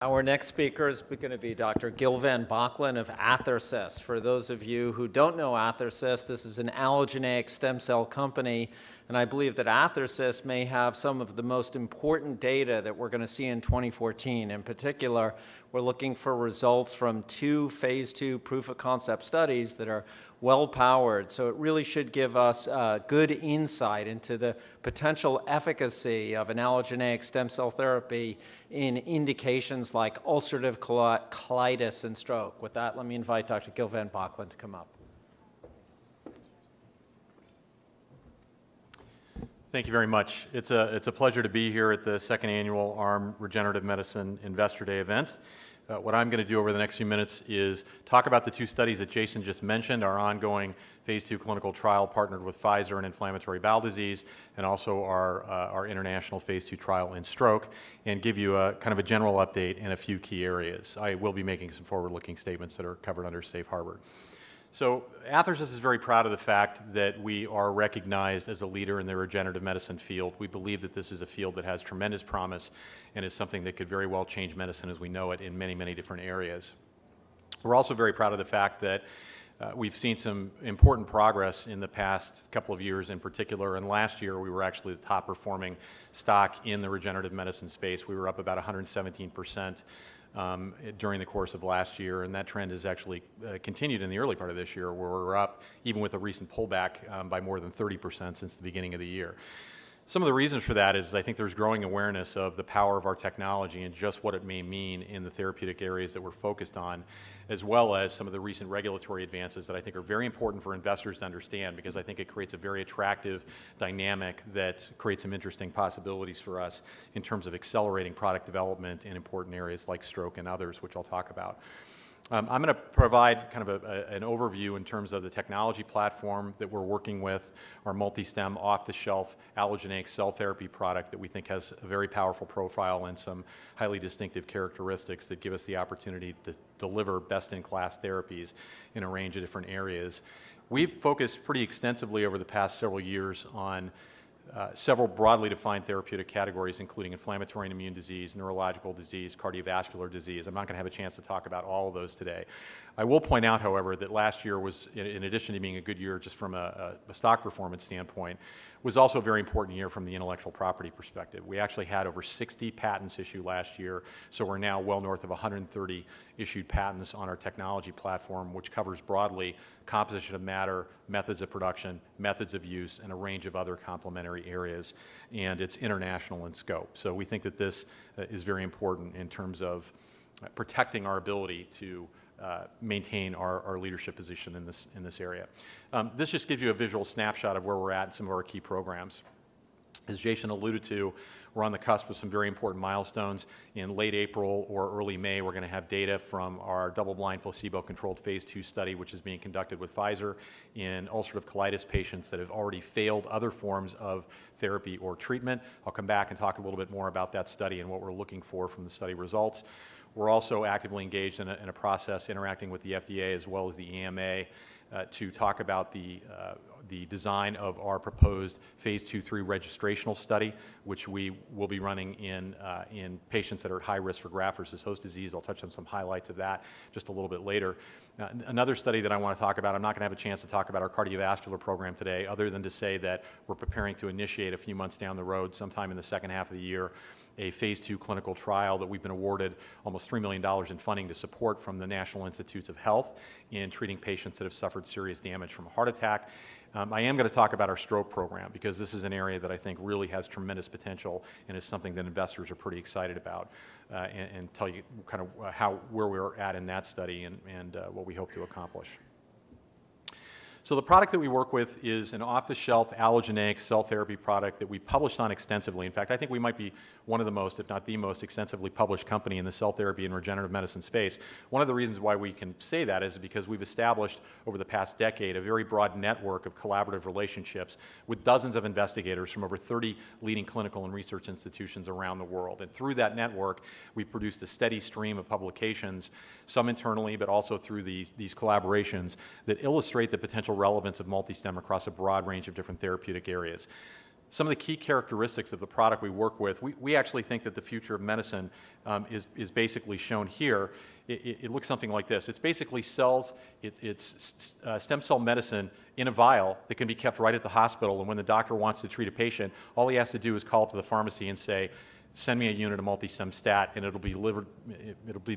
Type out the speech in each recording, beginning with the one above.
Our next speaker is going to be Dr. Gil Van Bockelen of Athersys. For those of you who don't know Athersys, this is an allogeneic stem cell company, and I believe that Athersys may have some of the most important data that we're going to see in 2014. In particular, we're looking for results from 2 phase 2 proof-of-concept studies that are well-powered, so it really should give us good insight into the potential efficacy of an allogeneic stem cell therapy in indications like ulcerative colitis and stroke. With that, let me invite Dr. Gil Van Bockelen to come up. Thank you very much. It's a pleasure to be here at the second annual ARM Regenerative Medicine Investor Day event. What I'm going to do over the next few minutes is talk about the 2 studies that Jason just mentioned, our ongoing phase 2 clinical trial partnered with Pfizer in inflammatory bowel disease, and also our international phase 2 trial in stroke, and give you a kind of a general update in a few key areas. I will be making some forward-looking statements that are covered under Safe Harbor. So Athersys is very proud of the fact that we are recognized as a leader in the regenerative medicine field. We believe that this is a field that has tremendous promise and is something that could very well change medicine as we know it in many, many different areas. We're also very proud of the fact that we've seen some important progress in the past couple of years in particular, and last year we were actually the top performing stock in the regenerative medicine space. We were up about 117% during the course of last year, and that trend has actually continued in the early part of this year, where we're up, even with a recent pullback, by more than 30% since the beginning of the year. Some of the reasons for that is I think there's growing awareness of the power of our technology and just what it may mean in the therapeutic areas that we're focused on, as well as some of the recent regulatory advances that I think are very important for investors to understand, because I think it creates a very attractive dynamic that creates some interesting possibilities for us in terms of accelerating product development in important areas like stroke and others, which I'll talk about. I'm going to provide kind of an overview in terms of the technology platform that we're working with, our multi-stem off-the-shelf allogeneic cell therapy product that we think has a very powerful profile and some highly distinctive characteristics that give us the opportunity to deliver best-in-class therapies in a range of different areas. We've focused pretty extensively over the past several years on several broadly defined therapeutic categories, including inflammatory and immune disease, neurological disease, cardiovascular disease. I'm not going to have a chance to talk about all of those today. I will point out, however, that last year was, in addition to being a good year just from a stock performance standpoint, was also a very important year from the intellectual property perspective. We actually had over 60 patents issued last year, so we're now well north of 130 issued patents on our technology platform, which covers broadly composition of matter, methods of production, methods of use, and a range of other complementary areas, and it's international in scope. So we think that this is very important in terms of protecting our ability to maintain our leadership position in this area. This just gives you a visual snapshot of where we're at in some of our key programs. As Jason alluded to, we're on the cusp of some very important milestones. In late April or early May, we're going to have data from our double-blind placebo-controlled phase 2 study, which is being conducted with Pfizer in ulcerative colitis patients that have already failed other forms of therapy or treatment. I'll come back and talk a little bit more about that study and what we're looking for from the study results. We're also actively engaged in a process interacting with the FDA as well as the EMA to talk about the design of our proposed phase 2/3 registrational study, which we will be running in patients that are at high risk for graft-versus-host disease. I'll touch on some highlights of that just a little bit later. Another study that I want to talk about, I'm not going to have a chance to talk about our cardiovascular program today, other than to say that we're preparing to initiate a few months down the road, sometime in the second half of the year, a phase 2 clinical trial that we've been awarded almost $3 million in funding to support from the National Institutes of Health in treating patients that have suffered serious damage from a heart attack. I am going to talk about our stroke program because this is an area that I think really has tremendous potential and is something that investors are pretty excited about, and tell you kind of where we're at in that study and what we hope to accomplish. So the product that we work with is an off-the-shelf allogeneic cell therapy product that we published on extensively. In fact, I think we might be one of the most, if not the most, extensively published company in the cell therapy and regenerative medicine space. One of the reasons why we can say that is because we've established over the past decade a very broad network of collaborative relationships with dozens of investigators from over 30 leading clinical and research institutions around the world. And through that network, we've produced a steady stream of publications, some internally, but also through these collaborations that illustrate the potential relevance of multi-stem across a broad range of different therapeutic areas. some of the key characteristics of the product we work with, we actually think that the future of medicine is basically shown here. It looks something like this. It's basically cells, it's stem cell medicine in a vial that can be kept right at the hospital, and when the doctor wants to treat a patient, all he has to do is call up to the pharmacy and say, send me a unit of multi-stem stat, and it'll be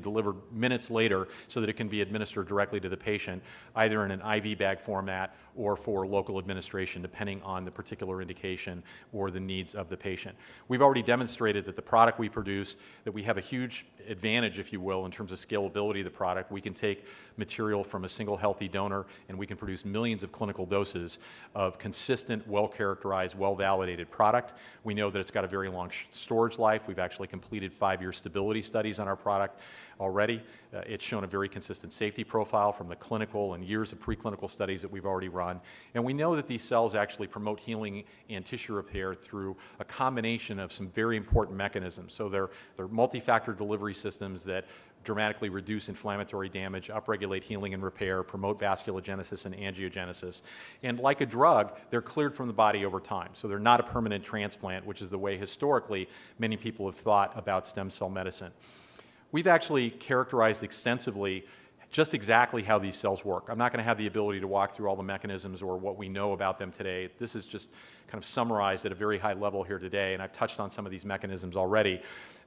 delivered minutes later so that it can be administered directly to the patient, either in an IV bag format or for local administration, depending on the particular indication or the needs of the patient. We've already demonstrated that the product we produce, that we have a huge advantage, if you will, in terms of scalability of the product. We can take material from a single healthy donor, and we can produce millions of clinical doses of consistent, well-characterized, well-validated product. We know that it's got a very long storage life. We've actually completed 5-year stability studies on our product already. It's shown a very consistent safety profile from the clinical and years of preclinical studies that we've already run. And we know that these cells actually promote healing and tissue repair through a combination of some very important mechanisms. So they're multi-factor delivery systems that dramatically reduce inflammatory damage, upregulate healing and repair, promote vasculogenesis and angiogenesis. And like a drug, they're cleared from the body over time. So they're not a permanent transplant, which is the way historically many people have thought about stem cell medicine. We've actually characterized extensively just exactly how these cells work. I'm not going to have the ability to walk through all the mechanisms or what we know about them today. This is just kind of summarized at a very high level here today, and I've touched on some of these mechanisms already.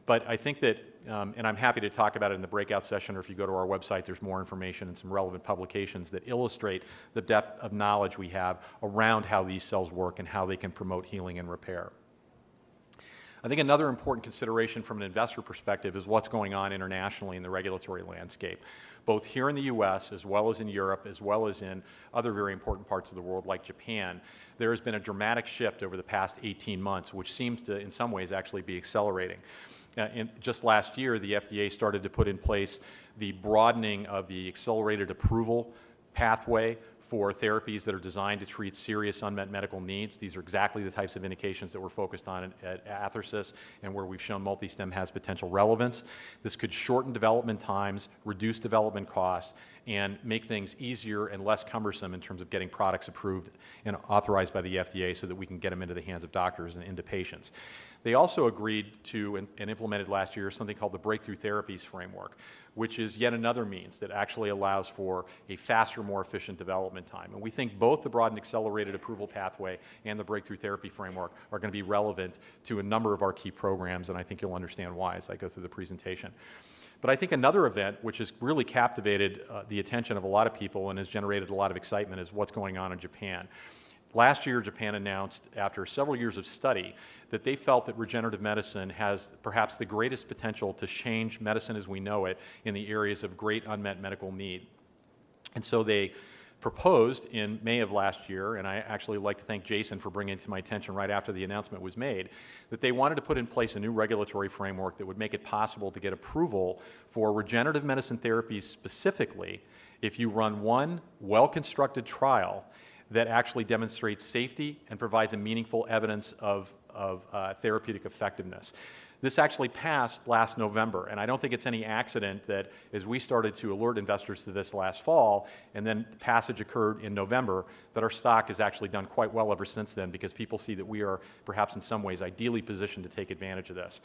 But I think that, and I'm happy to talk about it in the breakout session, or if you go to our website, there's more information and some relevant publications that illustrate the depth of knowledge we have around how these cells work and how they can promote healing and repair. I think another important consideration from an investor perspective is what's going on internationally in the regulatory landscape, both here in the US as well as in Europe, as well as in other very important parts of the world like Japan. There has been a dramatic shift over the past 18 months, which seems to, in some ways, actually be accelerating. Just last year, the FDA started to put in place the broadening of the accelerated approval pathway for therapies that are designed to treat serious unmet medical needs. These are exactly the types of indications that we're focused on at Athersys and where we've shown multi-stem has potential relevance. This could shorten development times, reduce development costs, and make things easier and less cumbersome in terms of getting products approved and authorized by the FDA so that we can get them into the hands of doctors and into patients. They also agreed to and implemented last year something called the Breakthrough Therapies Framework, which is yet another means that actually allows for a faster, more efficient development time. And we think both the broad and accelerated approval pathway and the Breakthrough Therapy Framework are going to be relevant to a number of our key programs, and I think you'll understand why as I go through the presentation. But I think another event which has really captivated the attention of a lot of people and has generated a lot of excitement is what's going on in Japan. Last year, Japan announced, after several years of study, that they felt that regenerative medicine has perhaps the greatest potential to change medicine as we know it in the areas of great unmet medical need. And so they proposed in May of last year, and I actually like to thank Jason for bringing it to my attention right after the announcement was made, that they wanted to put in place a new regulatory framework that would make it possible to get approval for regenerative medicine therapies specifically if you run one well-constructed trial that actually demonstrates safety and provides a meaningful evidence of therapeutic effectiveness. This actually passed last November, and I don't think it's any accident that as we started to alert investors to this last fall, and then the passage occurred in November, that our stock has actually done quite well ever since then because people see that we are perhaps in some ways ideally positioned to take advantage of this.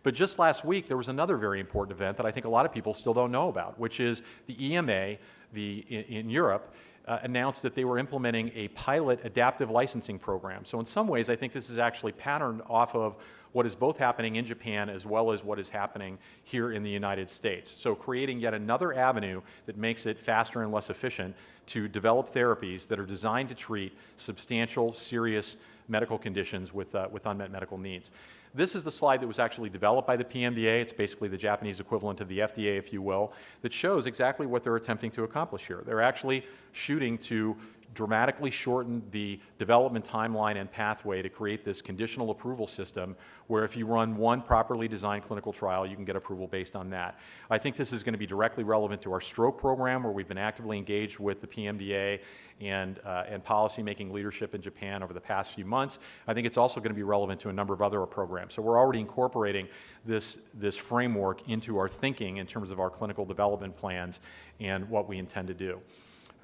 But just last week, there was another very important event that I think a lot of people still don't know about, which is the EMA in Europe announced that they were implementing a pilot adaptive licensing program. So in some ways, I think this is actually patterned off of what is both happening in Japan as well as what is happening here in the United States. So creating yet another avenue that makes it faster and less efficient to develop therapies that are designed to treat substantial, serious medical conditions with unmet medical needs. This is the slide that was actually developed by the PMDA. It's basically the Japanese equivalent of the FDA, if you will, that shows exactly what they're attempting to accomplish here. They're actually shooting to dramatically shorten the development timeline and pathway to create this conditional approval system where if you run one properly designed clinical trial, you can get approval based on that. I think this is going to be directly relevant to our stroke program where we've been actively engaged with the PMDA and policymaking leadership in Japan over the past few months. I think it's also going to be relevant to a number of other programs. So we're already incorporating this framework into our thinking in terms of our clinical development plans and what we intend to do.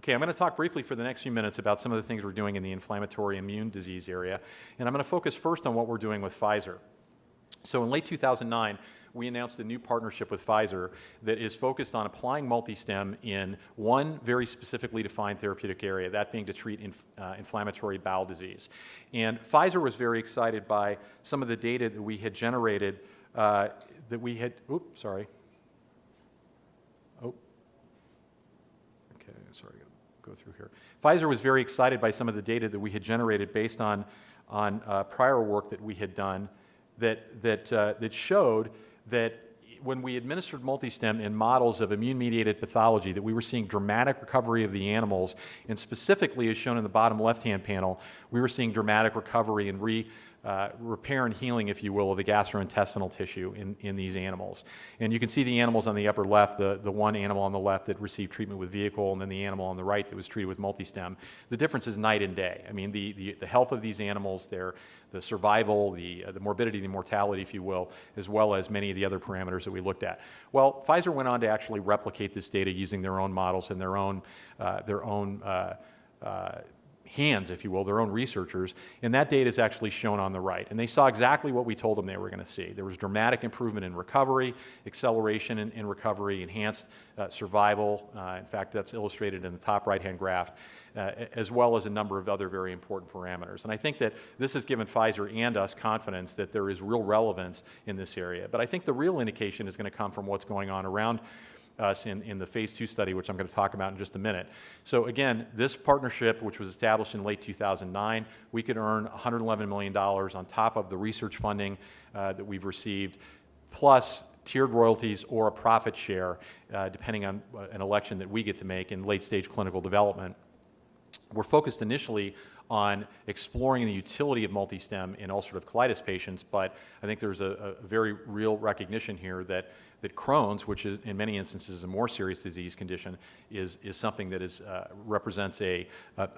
Okay, I'm going to talk briefly for the next few minutes about some of the things we're doing in the inflammatory immune disease area, and I'm going to focus first on what we're doing with Pfizer. So in late 2009, we announced a new partnership with Pfizer that is focused on applying multistem in one very specifically defined therapeutic area, that being to treat inflammatory bowel disease. And Pfizer was very excited by some of the data that we had generated Pfizer was very excited by some of the data that we had generated based on prior work that we had done that showed that when we administered multistem in models of immune-mediated pathology, that we were seeing dramatic recovery of the animals, and specifically, as shown in the bottom left-hand panel, we were seeing dramatic recovery and repair and healing, if you will, of the gastrointestinal tissue in these animals. And you can see the animals on the upper left, the one animal on the left that received treatment with vehicle, and then the animal on the right that was treated with multistem. The difference is night and day. I mean, the health of these animals, the survival, the morbidity, the mortality, if you will, as well as many of the other parameters that we looked at. Well, Pfizer went on to actually replicate this data using their own models and their own hands, if you will, their own researchers, and that data is actually shown on the right. And they saw exactly what we told them they were going to see. There was dramatic improvement in recovery, acceleration in recovery, enhanced survival. In fact, that's illustrated in the top right-hand graph, as well as a number of other very important parameters. And I think that this has given Pfizer and us confidence that there is real relevance in this area. But I think the real indication is going to come from what's going on around us in the phase 2 study, which I'm going to talk about in just a minute. So again, this partnership, which was established in late 2009, we could earn $111 million on top of the research funding that we've received, plus tiered royalties or a profit share, depending on an election that we get to make in late-stage clinical development. We're focused initially on exploring the utility of multistem in ulcerative colitis patients, but I think there's a very real recognition here that Crohn's, which is in many instances a more serious disease condition, is something that represents a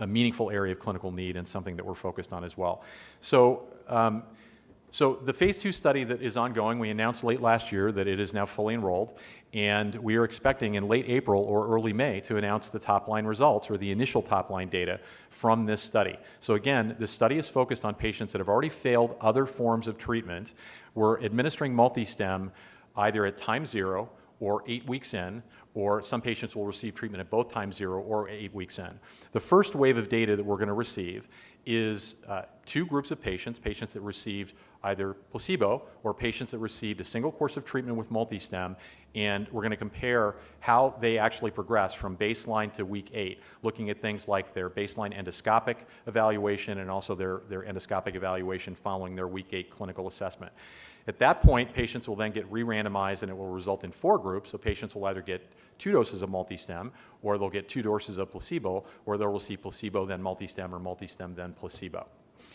meaningful area of clinical need and something that we're focused on as well. So the phase 2 study that is ongoing, we announced late last year that it is now fully enrolled, and we are expecting in late April or early May to announce the top-line results or the initial top-line data from this study. So again, this study is focused on patients that have already failed other forms of treatment. We're administering multistem either at time 0 or 8 weeks in, or some patients will receive treatment at both time 0 or 8 weeks in. The first wave of data that we're going to receive is 2 groups of patients that received either placebo or patients that received a single course of treatment with multistem, and we're going to compare how they actually progress from baseline to week 8, looking at things like their baseline endoscopic evaluation and also their endoscopic evaluation following their week 8 clinical assessment. At that point, patients will then get re-randomized, and it will result in 4 groups. So patients will either get 2 doses of multistem, or they'll get 2 doses of placebo, or they'll receive placebo, then multistem, or multistem, then placebo.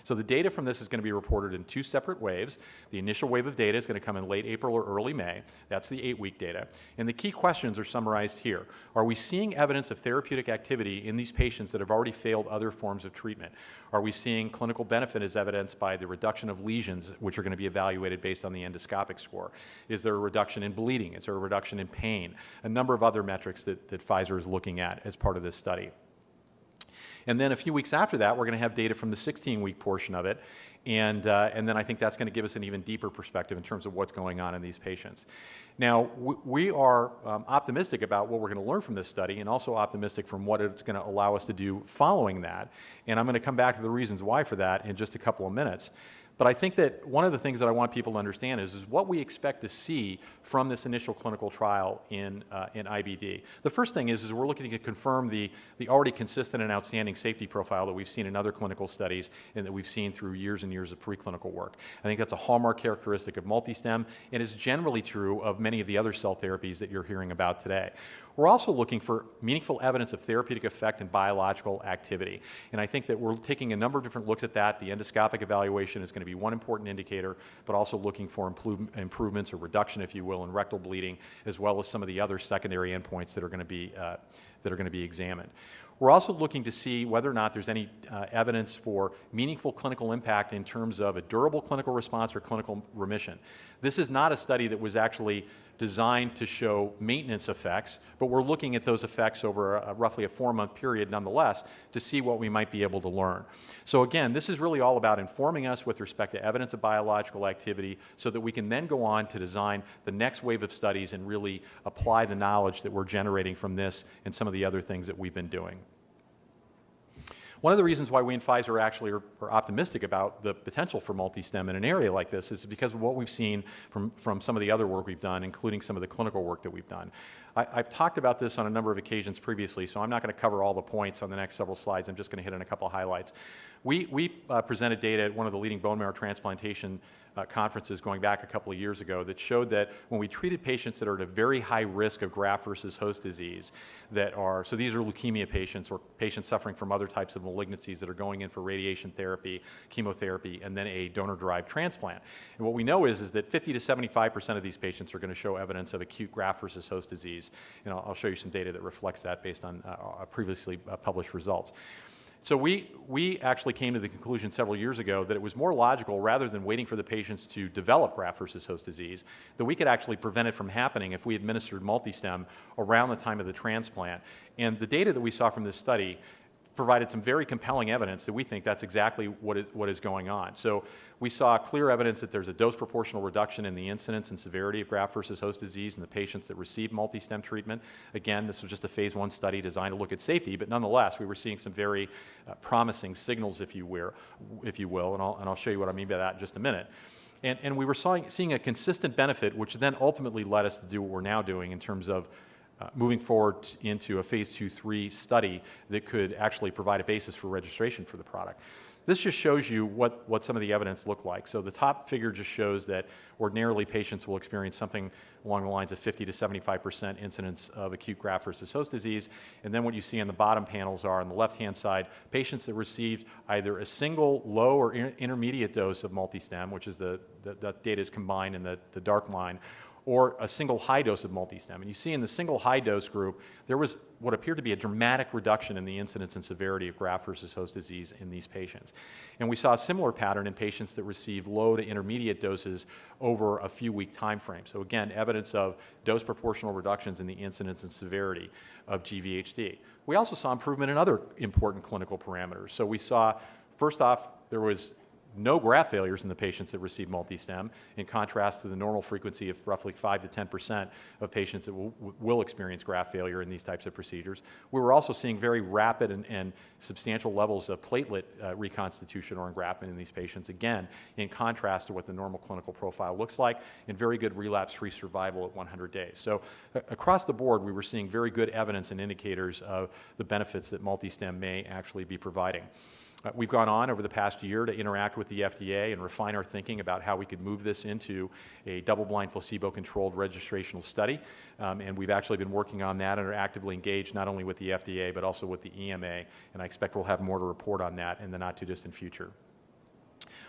So the data from this is going to be reported in 2 separate waves. The initial wave of data is going to come in late April or early May. That's the 8-week data. And the key questions are summarized here. Are we seeing evidence of therapeutic activity in these patients that have already failed other forms of treatment? Are we seeing clinical benefit as evidenced by the reduction of lesions, which are going to be evaluated based on the endoscopic score? Is there a reduction in bleeding? Is there a reduction in pain? A number of other metrics that Pfizer is looking at as part of this study. And then a few weeks after that, we're going to have data from the 16-week portion of it, and then I think that's going to give us an even deeper perspective in terms of what's going on in these patients. Now, we are optimistic about what we're going to learn from this study, and also optimistic from what it's going to allow us to do following that, and I'm going to come back to the reasons why for that in just a couple of minutes. But I think that one of the things that I want people to understand is what we expect to see from this initial clinical trial in IBD. The first thing is we're looking to confirm the already consistent and outstanding safety profile that we've seen in other clinical studies and that we've seen through years and years of preclinical work. I think that's a hallmark characteristic of multistem, and is generally true of many of the other cell therapies that you're hearing about today. We're also looking for meaningful evidence of therapeutic effect and biological activity. And I think that we're taking a number of different looks at that. The endoscopic evaluation is going to be one important indicator, but also looking for improvements or reduction, if you will, in rectal bleeding, as well as some of the other secondary endpoints that are going to be examined. We're also looking to see whether or not there's any evidence for meaningful clinical impact in terms of a durable clinical response or clinical remission. This is not a study that was actually designed to show maintenance effects, but we're looking at those effects over roughly a 4-month period nonetheless to see what we might be able to learn. So again, this is really all about informing us with respect to evidence of biological activity so that we can then go on to design the next wave of studies and really apply the knowledge that we're generating from this and some of the other things that we've been doing. One of the reasons why we in Pfizer actually are optimistic about the potential for multi-stem in an area like this is because of what we've seen from some of the other work we've done, including some of the clinical work that we've done. I've talked about this on a number of occasions previously, so I'm not going to cover all the points on the next several slides. I'm just going to hit on a couple of highlights. We presented data at one of the leading bone marrow transplantation conferences going back a couple of years ago that showed that when we treated patients that are at a very high risk of graft versus host disease, so these are leukemia patients or patients suffering from other types of malignancies that are going in for radiation therapy, chemotherapy, and then a donor-derived transplant. And what we know is that 50 to 75% of these patients are going to show evidence of acute graft versus host disease. And I'll show you some data that reflects that based on previously published results. So we actually came to the conclusion several years ago that it was more logical, rather than waiting for the patients to develop graft versus host disease, that we could actually prevent it from happening if we administered multi-stem around the time of the transplant. And the data that we saw from this study provided some very compelling evidence that we think that's exactly what is going on. So we saw clear evidence that there's a dose proportional reduction in the incidence and severity of graft versus host disease in the patients that received multi-stem treatment. Again, this was just a phase 1 study designed to look at safety, but nonetheless, we were seeing some very promising signals, if you will, and I'll show you what I mean by that in just a minute. And we were seeing a consistent benefit, which then ultimately led us to do what we're now doing in terms of moving forward into a phase 2/3 study that could actually provide a basis for registration for the product. This just shows you what some of the evidence looked like. So the top figure just shows that ordinarily patients will experience something along the lines of 50 to 75% incidence of acute graft versus host disease. And then what you see on the bottom panels are, on the left-hand side, patients that received either a single low or intermediate dose of multi-stem, which is the data is combined in the dark line, or a single high dose of multi-stem. And you see in the single high dose group, there was what appeared to be a dramatic reduction in the incidence and severity of graft versus host disease in these patients. And we saw a similar pattern in patients that received low to intermediate doses over a few week time frame. So again, evidence of dose proportional reductions in the incidence and severity of GVHD. We also saw improvement in other important clinical parameters. So we saw, first off, there was no graft failures in the patients that received multi-stem, in contrast to the normal frequency of roughly 5 to 10% of patients that will experience graft failure in these types of procedures. We were also seeing very rapid and substantial levels of platelet reconstitution or engraftment in these patients, again, in contrast to what the normal clinical profile looks like, and very good relapse-free survival at 100 days. So across the board, we were seeing very good evidence and indicators of the benefits that multi-stem may actually be providing. We've gone on over the past year to interact with the FDA and refine our thinking about how we could move this into a double-blind placebo-controlled registrational study. And we've actually been working on that and are actively engaged not only with the FDA but also with the EMA. And I expect we'll have more to report on that in the not-too-distant future.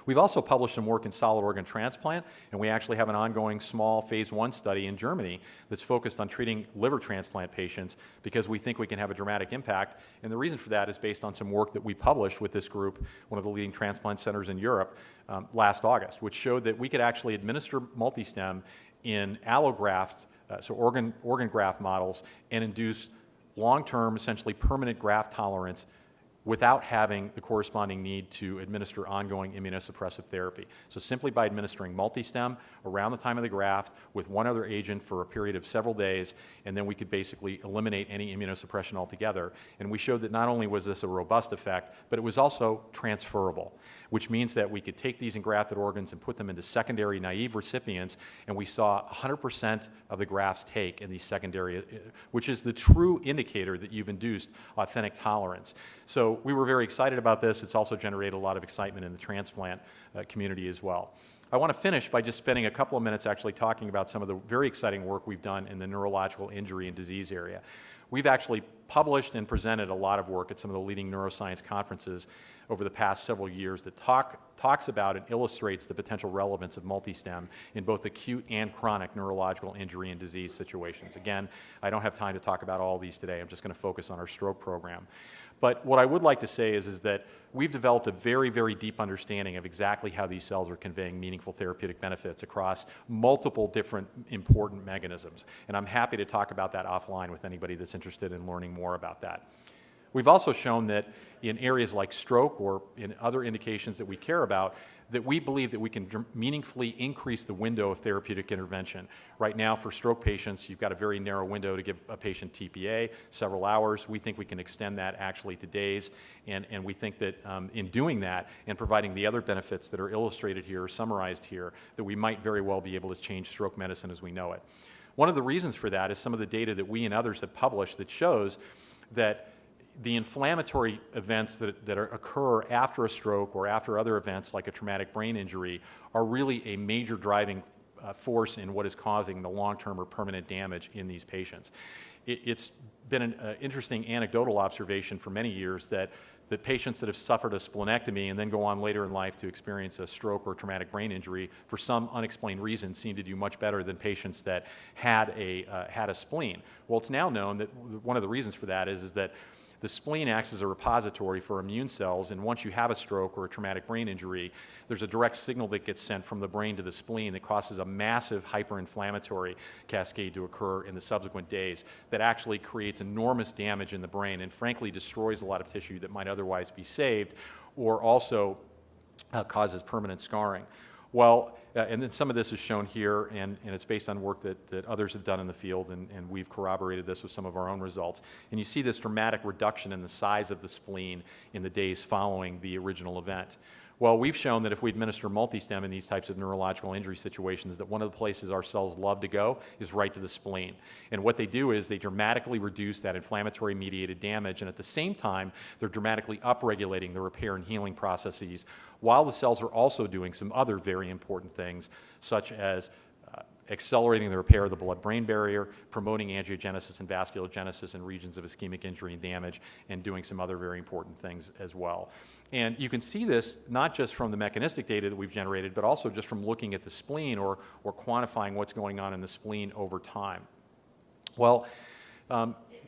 We've also published some work in solid organ transplant, and we actually have an ongoing small phase 1 study in Germany that's focused on treating liver transplant patients because we think we can have a dramatic impact. And the reason for that is based on some work that we published with this group, one of the leading transplant centers in Europe, last August, which showed that we could actually administer multi-stem in allograft, so organ graft models, and induce long-term, essentially permanent graft tolerance without having the corresponding need to administer ongoing immunosuppressive therapy. So simply by administering multi-stem around the time of the graft with one other agent for a period of several days, and then we could basically eliminate any immunosuppression altogether. And we showed that not only was this a robust effect, but it was also transferable, which means that we could take these engrafted organs and put them into secondary naive recipients, and we saw 100% of the grafts take in these secondary, which is the true indicator that you've induced authentic tolerance. So we were very excited about this. It's also generated a lot of excitement in the transplant community as well. I want to finish by just spending a couple of minutes actually talking about some of the very exciting work we've done in the neurological injury and disease area. We've actually published and presented a lot of work at some of the leading neuroscience conferences over the past several years that talks about and illustrates the potential relevance of multistem in both acute and chronic neurological injury and disease situations. Again, I don't have time to talk about all of these today. I'm just going to focus on our stroke program. But what I would like to say is that we've developed a very, very deep understanding of exactly how these cells are conveying meaningful therapeutic benefits across multiple different important mechanisms. And I'm happy to talk about that offline with anybody that's interested in learning more about that. We've also shown that in areas like stroke or in other indications that we care about, that we believe that we can meaningfully increase the window of therapeutic intervention. Right now, for stroke patients, you've got a very narrow window to give a patient TPA, several hours. We think we can extend that actually to days, and we think that in doing that and providing the other benefits that are illustrated here or summarized here, that we might very well be able to change stroke medicine as we know it. One of the reasons for that is some of the data that we and others have published that shows that the inflammatory events that occur after a stroke or after other events like a traumatic brain injury are really a major driving force in what is causing the long-term or permanent damage in these patients. It's been an interesting anecdotal observation for many years that patients that have suffered a splenectomy and then go on later in life to experience a stroke or traumatic brain injury for some unexplained reason seem to do much better than patients that had a spleen. Well, it's now known that one of the reasons for that is that the spleen acts as a repository for immune cells, and once you have a stroke or a traumatic brain injury, there's a direct signal that gets sent from the brain to the spleen that causes a massive hyperinflammatory cascade to occur in the subsequent days that actually creates enormous damage in the brain and frankly destroys a lot of tissue that might otherwise be saved, or also causes permanent scarring. Well, and then some of this is shown here, and it's based on work that others have done in the field, and we've corroborated this with some of our own results. And you see this dramatic reduction in the size of the spleen in the days following the original event. Well, we've shown that if we administer multistem in these types of neurological injury situations, that one of the places our cells love to go is right to the spleen. And what they do is they dramatically reduce that inflammatory mediated damage, and at the same time, they're dramatically upregulating the repair and healing processes, while the cells are also doing some other very important things, such as accelerating the repair of the blood-brain barrier, promoting angiogenesis and vasculogenesis in regions of ischemic injury and damage, and doing some other very important things as well. And you can see this not just from the mechanistic data that we've generated, but also just from looking at the spleen or quantifying what's going on in the spleen over time. Well,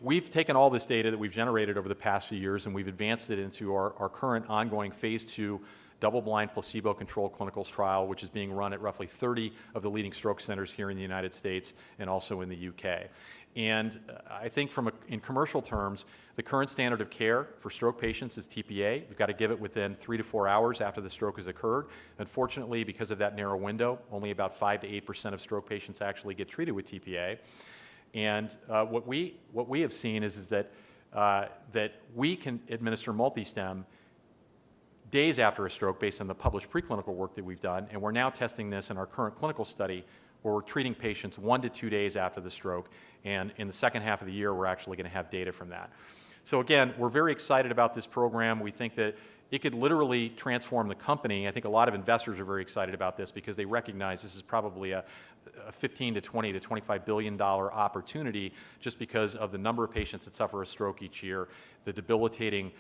we've taken all this data that we've generated over the past few years and we've advanced it into our current ongoing phase 2 double-blind placebo-controlled clinical trial, which is being run at roughly 30 of the leading stroke centers here in the United States and also in the UK. And I think in commercial terms, the current standard of care for stroke patients is TPA. We've got to give it within 3 to 4 hours after the stroke has occurred. Unfortunately, because of that narrow window, only about 5 to 8% of stroke patients actually get treated with TPA. And what we have seen is that we can administer multistem days after a stroke based on the published preclinical work that we've done, and we're now testing this in our current clinical study where we're treating patients 1 to 2 days after the stroke, and in the second half of the year we're actually going to have data from that. So again, we're very excited about this program. We think that it could literally transform the company. I think a lot of investors are very excited about this because they recognize this is probably a $15 to $20 to $25 billion opportunity just because of the number of patients that suffer a stroke each year, the debilitating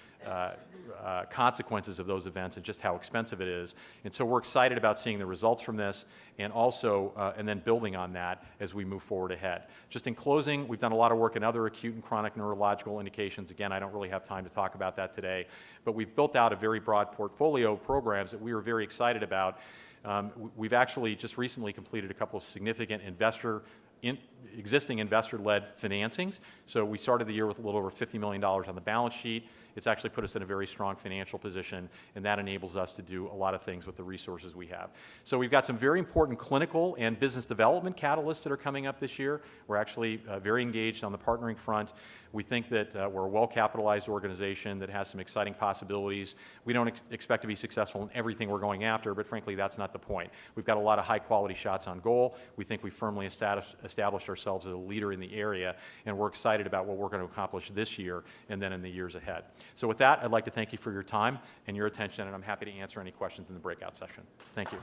consequences of those events, and just how expensive it is. And so we're excited about seeing the results from this and also, and then building on that as we move forward ahead. Just in closing, we've done a lot of work in other acute and chronic neurological indications. Again, I don't really have time to talk about that today, but we've built out a very broad portfolio of programs that we were very excited about. We've actually just recently completed a couple of significant existing investor-led financings. So we started the year with a little over $50 million on the balance sheet. It's actually put us in a very strong financial position, and that enables us to do a lot of things with the resources we have. So we've got some very important clinical and business development catalysts that are coming up this year. We're actually very engaged on the partnering front. We think that we're a well-capitalized organization that has some exciting possibilities. We don't expect to be successful in everything we're going after, but frankly, that's not the point. We've got a lot of high-quality shots on goal. We think we firmly established ourselves as a leader in the area, and we're excited about what we're going to accomplish this year and then in the years ahead. So with that, I'd like to thank you for your time and your attention, and I'm happy to answer any questions in the breakout session. Thank you.